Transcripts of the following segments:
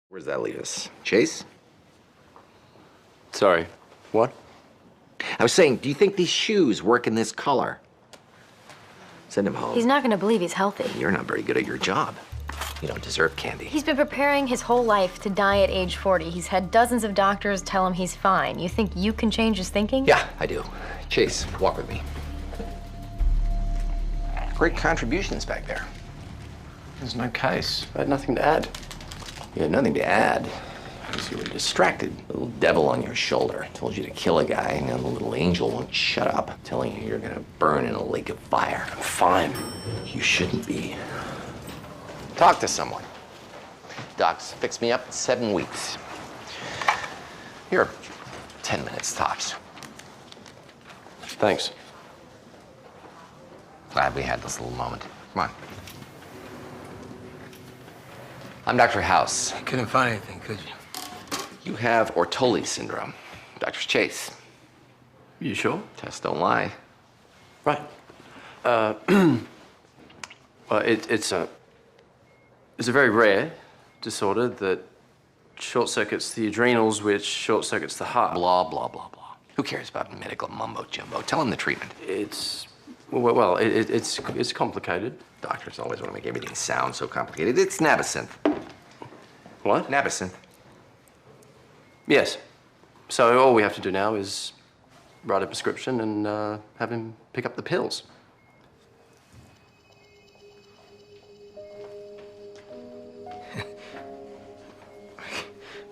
Where does that leave us? Chase? Sorry, what? I was saying, do you think these shoes work in this color? Send him home. He's not gonna believe he's healthy. You're not very good at your job. You don't deserve candy. He's been preparing his whole life to die at age 40. He's had dozens of doctors tell him he's fine. You think you can change his thinking? Yeah, I do. Chase, walk with me. Great contributions back there. There's no case. I had nothing to add. You had nothing to add because you were distracted. The little devil on your shoulder told you to kill a guy, and then the little angel won't shut up, telling you you're gonna burn in a lake of fire. I'm fine. You shouldn't be. Talk to someone. Doc's fixed me up in 7 weeks. You're 10 minutes tops. Thanks. Glad we had this little moment. Come on. I'm Dr. House. You couldn't find anything, could you? You have Ortoli syndrome. Dr. Chase. You sure? Tests don't lie. Right. Well, it's a very rare disorder that short-circuits the adrenals, which short-circuits the heart. Blah, blah, blah, blah. Who cares about medical mumbo-jumbo? Tell him the treatment. It's complicated. Doctors always want to make everything sound so complicated. It's Nabacinth. What? Nabacinth. Yes. So all we have to do now is write a prescription and have him pick up the pills.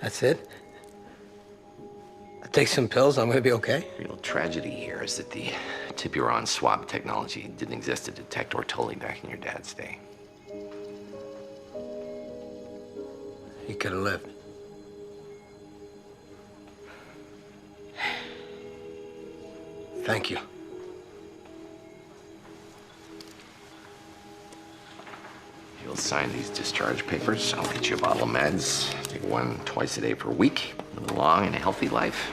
That's it? I take some pills, I'm gonna be okay? Real tragedy here is that the Tiburon swab technology didn't exist to detect Ortoli back in your dad's day. He could have lived. Thank you. You'll sign these discharge papers. I'll get you a bottle of meds. Take one twice a day for a week. Live a long and healthy life.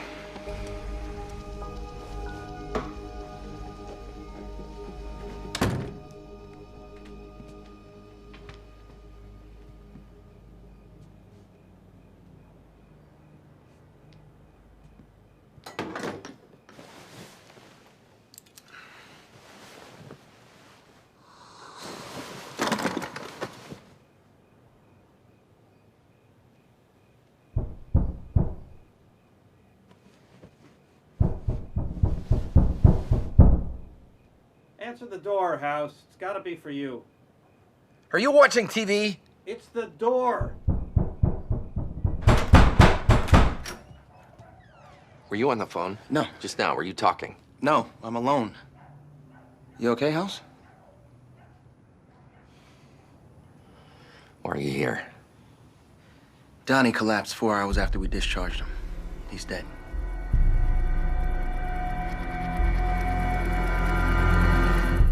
Answer the door, House. It's gotta be for you. Are you watching TV? It's the door. Were you on the phone? No. Just now, were you talking? No, I'm alone. You okay, House? Why are you here? Donnie collapsed 4 hours after we discharged him. He's dead.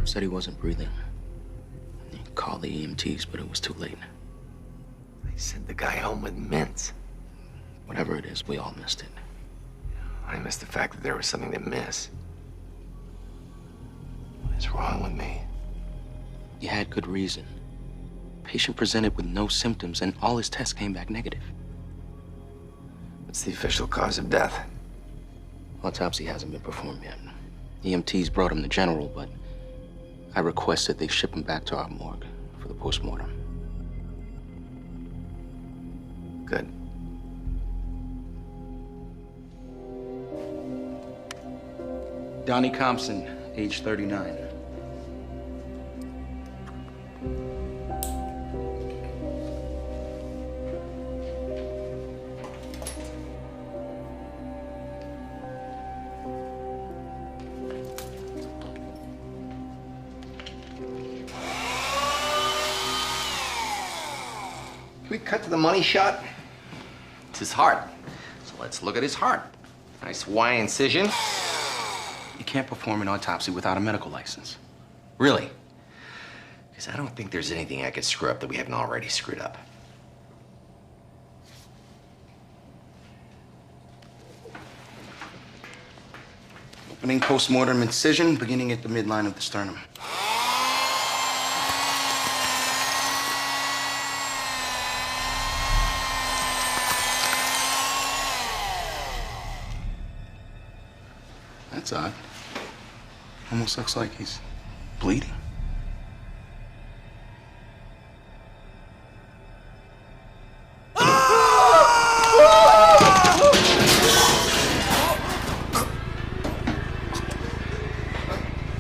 Said he wasn't breathing. He called the EMTs, but it was too late. They sent the guy home with mints. Whatever it is, we all missed it. I missed the fact that there was something to miss. What is wrong with me? You had good reason. Patient presented with no symptoms, and all his tests came back negative. What's the official cause of death? Autopsy hasn't been performed yet. EMTs brought him to General, but I requested they ship him back to our morgue for the postmortem. Good. Donnie Compson, age 39. Can we cut to the money shot? It's his heart. So let's look at his heart. Nice Y incision. You can't perform an autopsy without a medical license. Really? Because I don't think there's anything I could screw up that we haven't already screwed up. Opening postmortem incision beginning at the midline of the sternum. That's odd. Almost looks like he's bleeding. I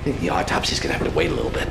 think the autopsy's gonna have to wait a little bit.